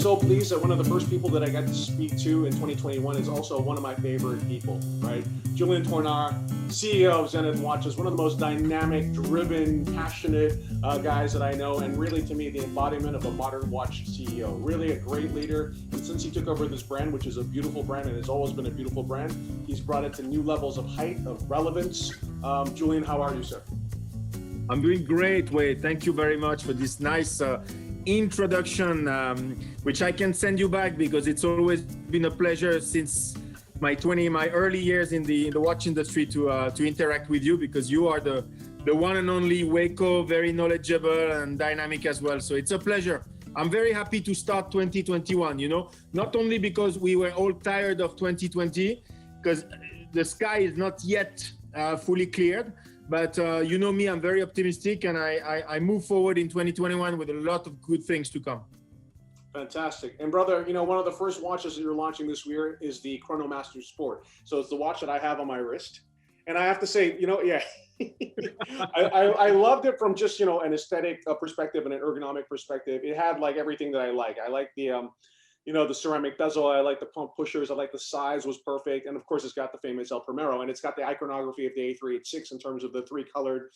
so pleased that one of the first people that I got to speak to in 2021 is also one of my favorite people, right? Julien Tornare, CEO of Zenith Watches, one of the most dynamic, driven, passionate guys that I know, and really, to me, the embodiment of a modern watch CEO. Really a great leader. And since he took over this brand, which is a beautiful brand and has always been a beautiful brand, he's brought it to new levels of height, of relevance. Julien, how are you, sir? I'm doing great, Wade. Thank you very much for this nice introduction, which I can send you back because it's always been a pleasure since my early years in the watch industry to interact with you, because you are the one and only Waco, very knowledgeable and dynamic as well. So it's a pleasure. I'm very happy to start 2021, not only because we were all tired of 2020, because the sky is not yet fully cleared, but you know me, I'm very optimistic, and I move forward in 2021 with a lot of good things to come. Fantastic. And brother, one of the first watches that you're launching this year is the Chronomaster Sport. So it's the watch that I have on my wrist. And I have to say, yeah, I loved it from just, an aesthetic perspective and an ergonomic perspective. It had like everything that I like. I like the, the ceramic bezel. I like the pump pushers. I like the size was perfect. And of course, it's got the famous El Primero, and it's got the iconography of the A386 in terms of the three colored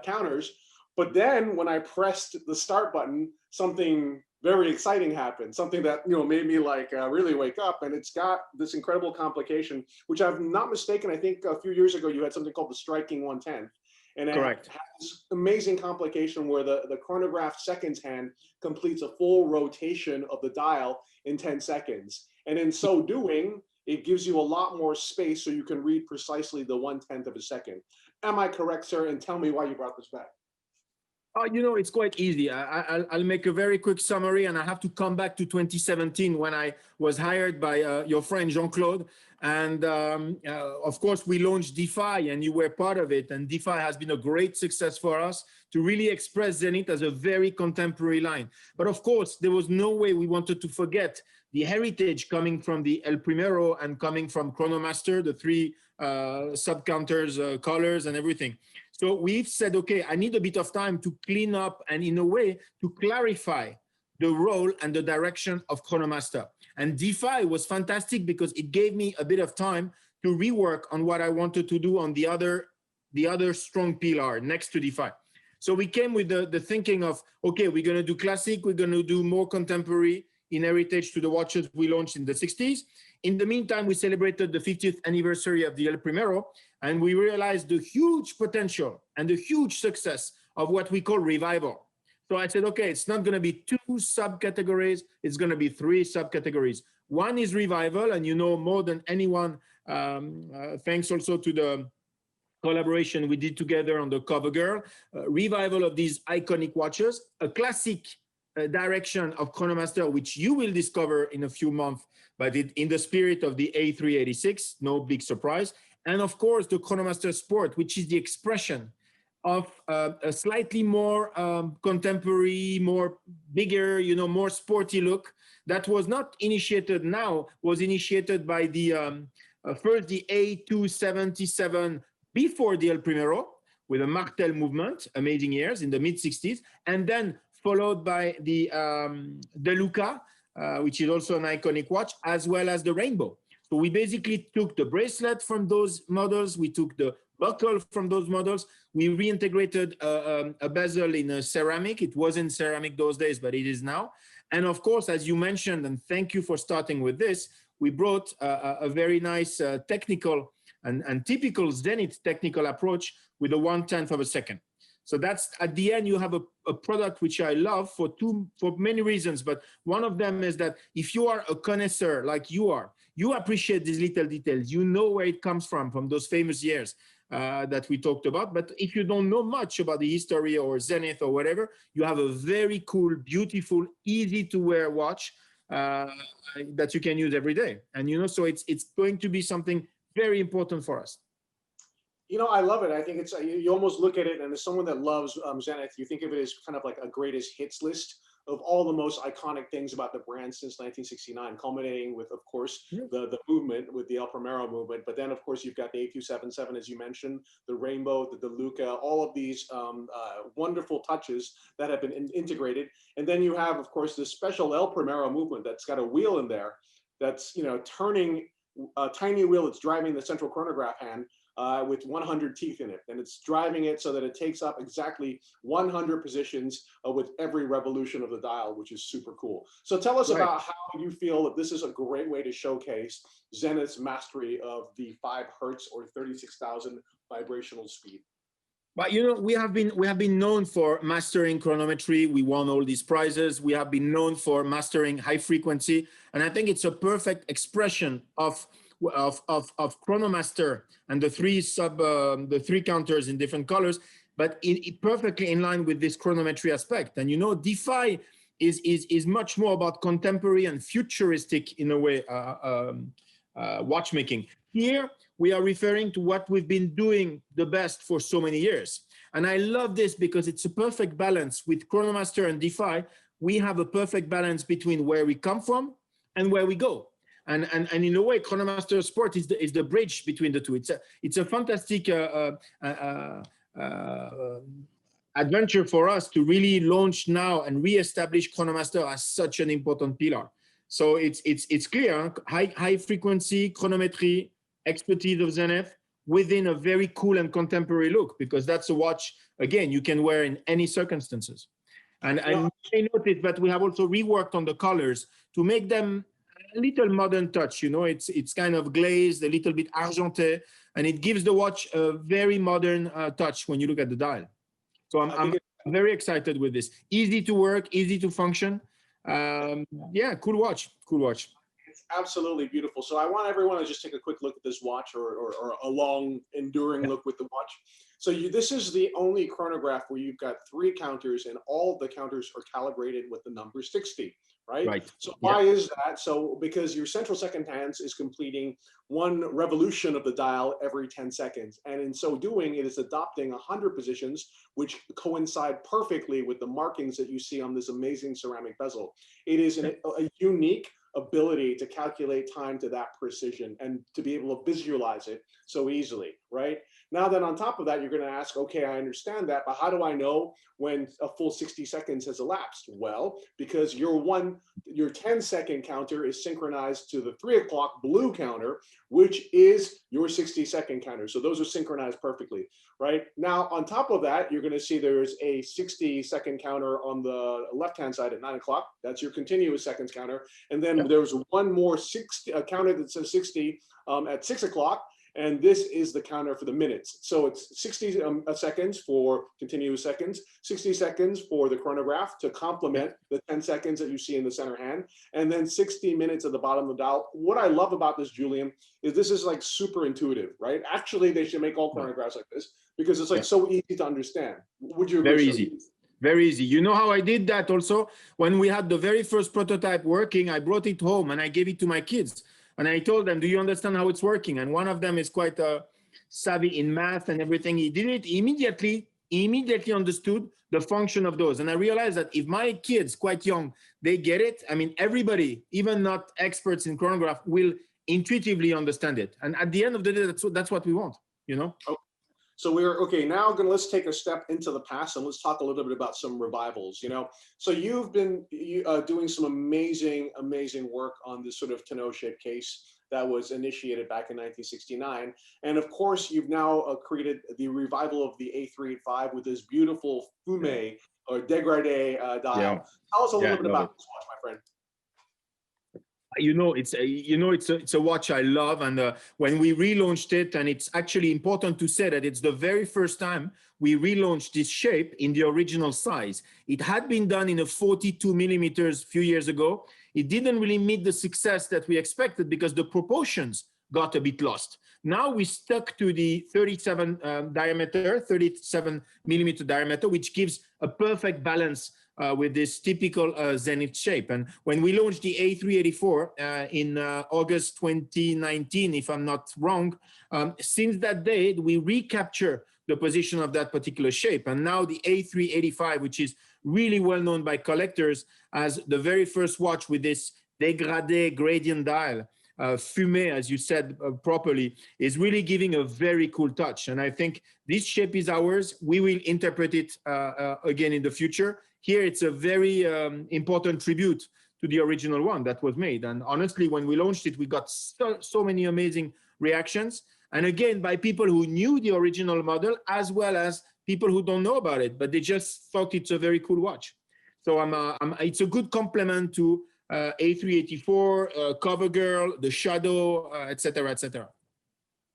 counters. But then when I pressed the start button, something very exciting happened, something that, made me like really wake up. And it's got this incredible complication, which I'm not mistaken. I think a few years ago, you had something called the striking 1/10. And it has this amazing complication where the chronograph seconds hand completes a full rotation of the dial in 10 seconds. And in so doing, it gives you a lot more space so you can read precisely the 1/10 of a second. Am I correct, sir? And tell me why you brought this back. It's quite easy. I'll make a very quick summary, and I have to come back to 2017 when I was hired by your friend Jean-Claude. And of course, we launched DeFi, and you were part of it. And DeFi has been a great success for us to really express Zenith as a very contemporary line. But of course, there was no way we wanted to forget the heritage coming from the El Primero and coming from Chronomaster, the three sub-counters, colors, and everything. So we've said, okay, I need a bit of time to clean up and in a way to clarify the role and the direction of Chronomaster. And DeFi was fantastic because it gave me a bit of time to rework on what I wanted to do on the other strong pillar next to DeFi. So we came with the thinking of, okay, we're going to do classic, we're going to do more contemporary in heritage to the watches we launched in the 60s. In the meantime, we celebrated the 50th anniversary of the El Primero, and we realized the huge potential and the huge success of what we call revival. So I said, okay, it's not going to be two subcategories, it's going to be three subcategories. One is revival, and more than anyone, thanks also to the collaboration we did together on the CoverGirl, revival of these iconic watches, a classic direction of Chronomaster, which you will discover in a few months, but in the spirit of the A386, no big surprise. And of course, the Chronomaster Sport, which is the expression of a slightly more contemporary, more bigger, more sporty look that was not initiated now, was initiated by the first the A277 before the El Primero with a Martel movement, amazing years in the mid-60s, and then followed by the De Luca, which is also an iconic watch, as well as the Rainbow. So we basically took the bracelet from those models, we took the buckle from those models, we reintegrated a bezel in a ceramic. It wasn't ceramic those days, but it is now. And of course, as you mentioned, and thank you for starting with this, we brought a very nice technical and typical Zenith technical approach with a 1/10 of a second. So that's, at the end, you have a product which I love for many reasons. But one of them is that if you are a connoisseur like you are, you appreciate these little details. You know where it comes from those famous years that we talked about. But if you don't know much about the history or Zenith or whatever, you have a very cool, beautiful, easy to wear watch that you can use every day. And, so it's going to be something very important for us. I love it. I think it's, you almost look at it, and as someone that loves Zenith, you think of it as kind of like a greatest hits list of all the most iconic things about the brand since 1969, culminating with, of course, the movement with the El Primero movement. But then, of course, you've got the A377, as you mentioned, the Rainbow, the DeLuca, all of these wonderful touches that have been integrated. And then you have, of course, this special El Primero movement that's got a wheel in there that's, you know, turning a tiny wheel that's driving the central chronograph hand with 100 teeth in it, and it's driving it so that it takes up exactly 100 positions with every revolution of the dial, which is super cool. So tell us about how you feel that this is a great way to showcase Zenith's mastery of the 5 hertz or 36,000 vibrational speed. But you know, we have been known for mastering chronometry. We won all these prizes. We have been known for mastering high frequency, and I think it's a perfect expression of Chronomaster and the three counters in different colors, but it perfectly in line with this chronometry aspect. And you know, DeFi is much more about contemporary and futuristic in a way watchmaking. Here we are referring to what we've been doing the best for so many years. And I love this because it's a perfect balance. With Chronomaster and DeFi, we have a perfect balance between where we come from and where we go. And in a way, Chronomaster Sport is the bridge between the two. It's a fantastic adventure for us to really launch now and reestablish Chronomaster as such an important pillar. So it's clear, huh? high frequency chronometry expertise of Zenith within a very cool and contemporary look, because that's a watch, again, you can wear in any circumstances. And I noticed that we have also reworked on the colors to make them a little modern touch. You know, it's kind of glazed, a little bit argenté, and it gives the watch a very modern touch when you look at the dial. So I'm very excited with this. Easy to work, easy to function. Yeah, cool watch. It's absolutely beautiful. So I want everyone to just take a quick look at this watch, or a long, enduring look with the watch. So this is the only chronograph where you've got 3 counters, and all of the counters are calibrated with the number 60. Right? So why is that? So because your central second hands is completing 1 revolution of the dial every 10 seconds. And in so doing, it is adopting 100 positions, which coincide perfectly with the markings that you see on this amazing ceramic bezel. It is a unique ability to calculate time to that precision and to be able to visualize it so easily, right? Now then, on top of that, you're going to ask, okay, I understand that, but how do I know when a full 60 seconds has elapsed? Well, because your 10-second counter is synchronized to the 3 o'clock blue counter, which is your 60-second counter. So those are synchronized perfectly, right? Now, on top of that, you're going to see there's a 60-second counter on the left-hand side at 9 o'clock. That's your continuous seconds counter. And then there's one more counter that says 60 at 6 o'clock. And this is the counter for the minutes. So it's 60 seconds for continuous seconds, 60 seconds for the chronograph to complement the 10 seconds that you see in the center hand, and then 60 minutes at the bottom of the dial. What I love about this, Julien, is this is like super intuitive, right? Actually, they should make all chronographs like this, because it's like so easy to understand. Would you agree? Very easy. Very easy. You know how I did that also? When we had the very first prototype working, I brought it home and I gave it to my kids. And I told them, do you understand how it's working? And one of them is quite savvy in math and everything. He did it immediately understood the function of those. And I realized that if my kids, quite young, they get it, I mean, everybody, even not experts in chronograph, will intuitively understand it. And at the end of the day, that's what we want, you know? Oh. So let's take a step into the past and let's talk a little bit about some revivals, you know. So you've been doing some amazing work on this sort of tonneau shaped case that was initiated back in 1969. And of course, you've now created the revival of the A385 with this beautiful fume or degradé dial. Tell us a little bit about this watch, my friend. It's a watch I love, and when we relaunched it, and it's actually important to say that it's the very first time we relaunched this shape in the original size. It had been done in a 42 millimeters a few years ago. It didn't really meet the success that we expected because the proportions got a bit lost. Now we stuck to the 37 millimeter diameter, which gives a perfect balance with this typical Zenith shape. And when we launched the A384 in August 2019, if I'm not wrong, since that date, we recapture the position of that particular shape. And now the A385, which is really well known by collectors as the very first watch with this dégradé gradient dial, fumé, as you said properly, is really giving a very cool touch. And I think this shape is ours. We will interpret it again in the future. Here, it's a very important tribute to the original one that was made. And honestly, when we launched it, we got so many amazing reactions. And again, by people who knew the original model, as well as people who don't know about it, but they just thought it's a very cool watch. So it's a good complement to A384, CoverGirl, the Shadow, et cetera, et cetera.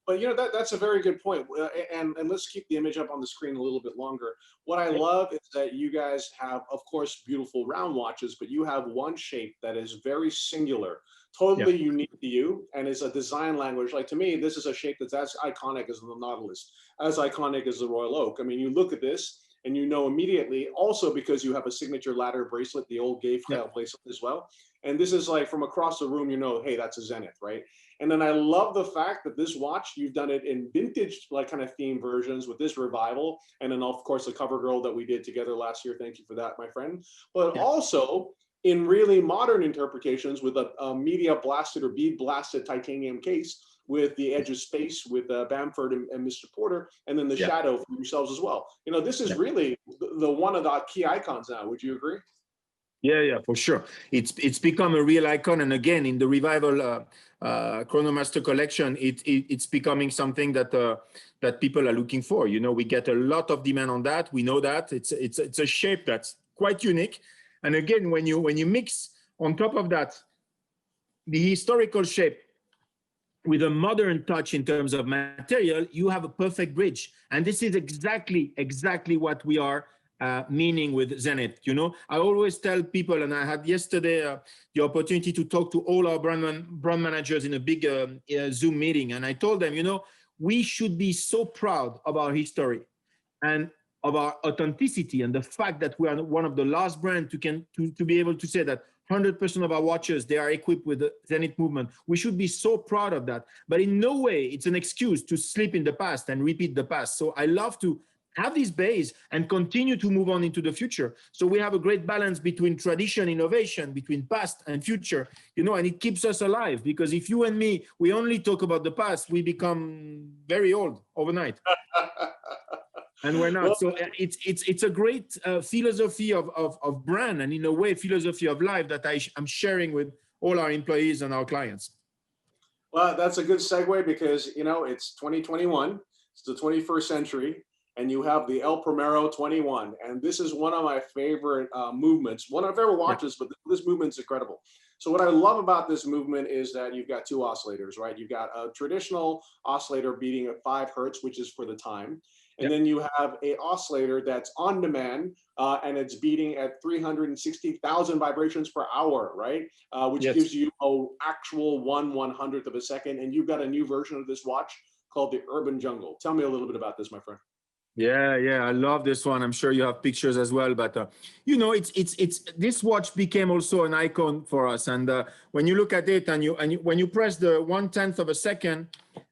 But you know, that's a very good point. And let's keep the image up on the screen a little bit longer. What I love is that you guys have, of course, beautiful round watches, but you have one shape that is very singular, totally unique to you, and is a design language. Like, to me, this is a shape that's as iconic as the Nautilus, as iconic as the Royal Oak. I mean, you look at this and you know immediately, also because you have a signature ladder bracelet, the old Gay style bracelet as well. And this is like from across the room, you know, hey, that's a Zenith, right? And then I love the fact that this watch, you've done it in vintage, like kind of theme versions with this revival. And then of course the CoverGirl that we did together last year. Thank you for that, my friend. But also in really modern interpretations with a media blasted or bead blasted titanium case with the Edge of Space with Bamford and Mr. Porter, and then the Shadow for yourselves as well. You know, this is really the one of the key icons now. Would you agree? Yeah, for sure. It's become a real icon, and again, in the revival Chronomaster collection, it's becoming something that that people are looking for. You know, we get a lot of demand on that. We know that it's a shape that's quite unique, and again, when you mix on top of that the historical shape with a modern touch in terms of material, you have a perfect bridge, and this is exactly what we are meaning with Zenith. You know, I always tell people, and I had yesterday the opportunity to talk to all our brand managers in a big Zoom meeting, and I told them, you know, we should be so proud of our history and of our authenticity, and the fact that we are one of the last brands to be able to say that 100% of our watches, they are equipped with the Zenith movement. We should be so proud of that. But in no way it's an excuse to slip in the past and repeat the past. So I love to have this base and continue to move on into the future. So we have a great balance between tradition, innovation, between past and future, you know, and it keeps us alive, because if you and me, we only talk about the past, we become very old overnight. And we're not. So it's a great philosophy of brand, and in a way, philosophy of life that I'm sharing with all our employees and our clients. Well, that's a good segue, because, you know, it's 2021, it's the 21st century, and you have the El Primero 21. And this is one of my favorite movements, one of my favorite watches, but this movement's incredible. So what I love about this movement is that you've got two oscillators, right? You've got a traditional oscillator beating at 5 hertz, which is for the time. And then you have a oscillator that's on demand, and it's beating at 360,000 vibrations per hour, right? Which gives you an actual 1/100th of a second. And you've got a new version of this watch called the Urban Jungle. Tell me a little bit about this, my friend. Yeah, I love this one. I'm sure you have pictures as well, but you know, it's this watch became also an icon for us. And when you look at it, and when you press the 1/10th of a second,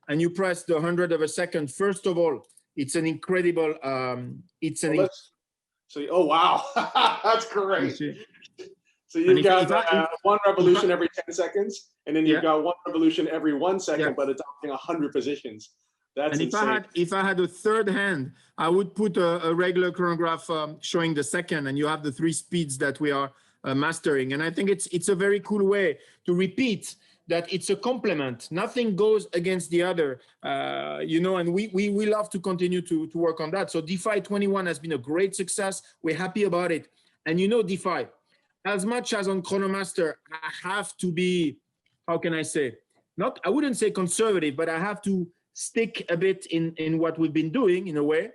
and you press the 100th of a second, first of all, it's an incredible. Oh wow, that's great. So you've got one revolution every 10 seconds, and then you've got one revolution every 1 second, but it's operating 100 positions. That's insane. If I had a third hand, I would put a regular chronograph showing the second, and you have the 3 speeds that we are mastering. And I think it's a very cool way to repeat that it's a complement. Nothing goes against the other, you know, and we love to continue to work on that. So DeFi 21 has been a great success. We're happy about it. And you know, DeFi, as much as on Chronomaster, I have to be, how can I say, I wouldn't say conservative, but I have to stick a bit in what we've been doing in a way.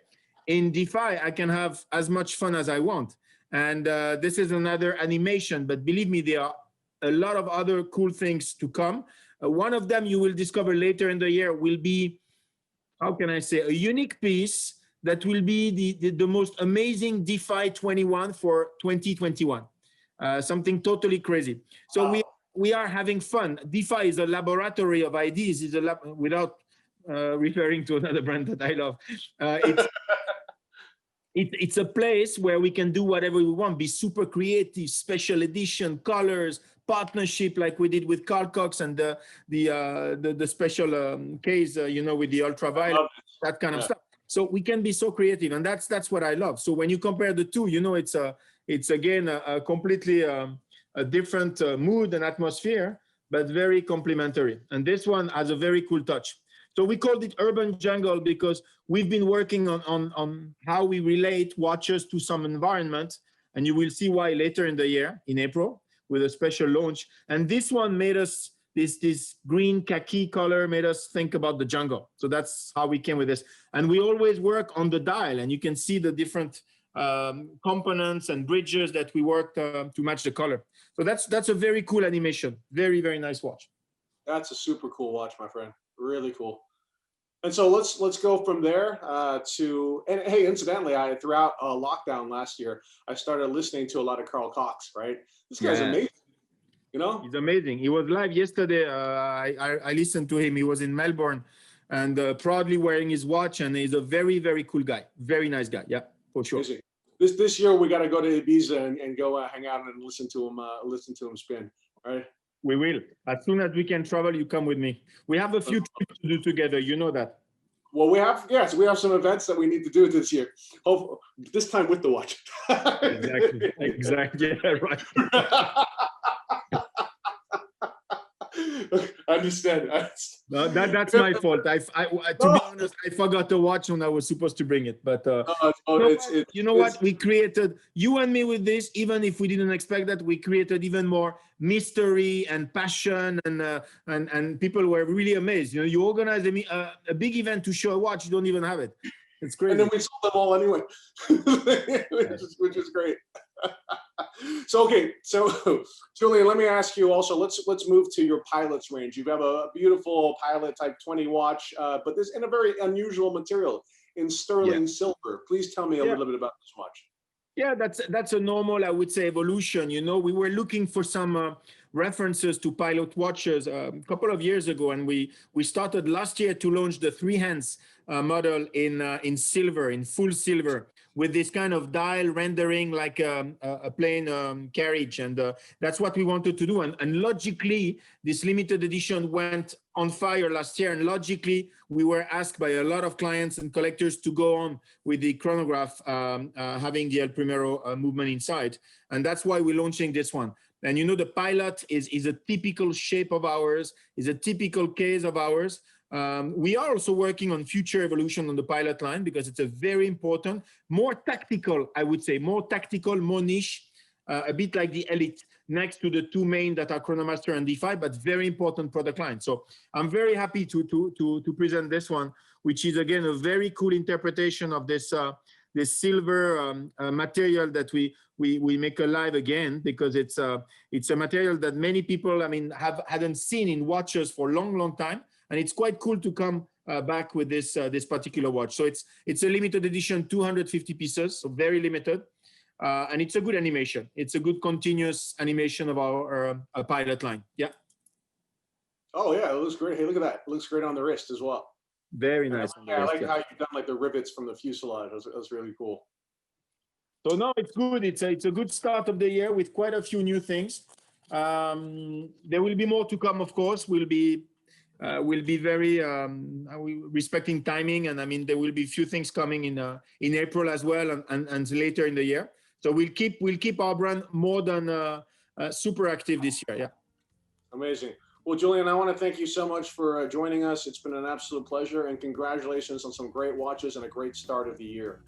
In DeFi, I can have as much fun as I want. And this is another animation, but believe me, there are a lot of other cool things to come. One of them you will discover later in the year will be, how can I say, a unique piece that will be the most amazing DeFi 21 for 2021. Something totally crazy. So we are having fun. DeFi is a laboratory of ideas. It's a lab without referring to another brand that I love. It's a place where we can do whatever we want, be super creative, special edition, colors, partnership like we did with Carl Cox and the special case, you know, with the ultraviolet, that kind of stuff. So we can be so creative, and that's what I love. So when you compare the two, you know, it's again a completely a different mood and atmosphere, but very complementary. And this one has a very cool touch. So we called it Urban Jungle because we've been working on how we relate watches to some environment, and you will see why later in the year, in April, with a special launch. And this one made us, this green khaki color made us think about the jungle. So that's how we came with this. And we always work on the dial, and you can see the different components and bridges that we worked to match the color. So that's a very cool animation. Very, very nice watch. That's a super cool watch, my friend. Really cool. And so let's go from there to, and hey, incidentally, throughout lockdown last year, I started listening to a lot of Carl Cox, right? This guy's amazing, you know? He's amazing. He was live yesterday. I listened to him. He was in Melbourne and proudly wearing his watch, and he's a very, very cool guy. Very nice guy. Yeah, for sure. Amazing. This year we got to go to Ibiza and go hang out and listen to him spin, right? We will. As soon as we can travel, you come with me. We have a few trips to do together. You know that. Well, we have some events that we need to do this year. Hope this time with the watch. Exactly. Yeah, right. I understand. No, that's my fault. To be honest, I forgot the watch when I was supposed to bring it. But you know what? We created, you and me with this, even if we didn't expect that, we created even more mystery and passion, and people were really amazed. You know, you organize a big event to show a watch, you don't even have it. It's crazy. And then we sold them all anyway, which is great. So Julien, let me ask you also, let's move to your Pilot's range. You have a beautiful Pilot Type 20 watch, but this in a very unusual material in sterling silver. Please tell me a little bit about this watch. Yeah, that's a normal, I would say, evolution. You know, we were looking for some references to Pilot watches a couple of years ago, and we started last year to launch the 3 hands model in silver, in full silver, with this kind of dial rendering like a plain carriage, and that's what we wanted to do. And logically, this limited edition went on fire last year, and logically, we were asked by a lot of clients and collectors to go on with the chronograph having the El Primero movement inside, and that's why we're launching this one. And you know, the Pilot is a typical shape of ours, is a typical case of ours. We are also working on future evolution on the Pilot line because it's a very important, more tactical, I would say, more tactical, more niche, a bit like the Elite, next to the 2 main that are Chronomaster and D5, but very important product line. So I'm very happy to present this one, which is again a very cool interpretation of this this silver material that we make alive again, because it's a material that many people, I mean, hadn't seen in watches for a long time. And it's quite cool to come back with this this particular watch. So it's a limited edition, 250 pieces, so very limited, and it's a good animation. It's a good continuous animation of our Pilot line. Yeah. Oh yeah, it looks great. Hey, look at that. It looks great on the wrist as well. Very nice. Yeah, I like how you've done like the rivets from the fuselage. That's really cool. So no, it's good. It's a good start of the year with quite a few new things. There will be more to come, of course. We'll be very respecting timing, and I mean there will be a few things coming in April as well, and later in the year. So we'll keep our brand more than super active this year. Yeah. Amazing. Well, Julien, I want to thank you so much for joining us. It's been an absolute pleasure, and congratulations on some great watches and a great start of the year.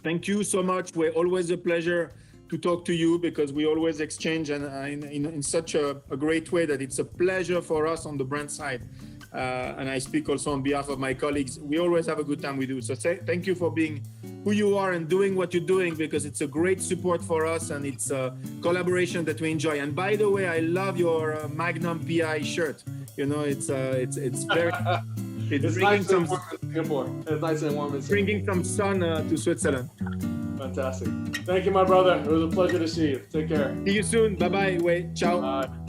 Thank you so much. We're always a pleasure to talk to you, because we always exchange and in such a great way that it's a pleasure for us on the brand side. And I speak also on behalf of my colleagues. We always have a good time with you. So thank you for being who you are and doing what you're doing, because it's a great support for us, and it's a collaboration that we enjoy. And by the way, I love your Magnum PI shirt. You know, it's very... It's nice and warm in Singapore. It's nice and warm in Singapore. Bringing some sun to Switzerland. Fantastic. Thank you, my brother. It was a pleasure to see you. Take care. See you soon. Bye-bye. Wait. Ciao. Bye.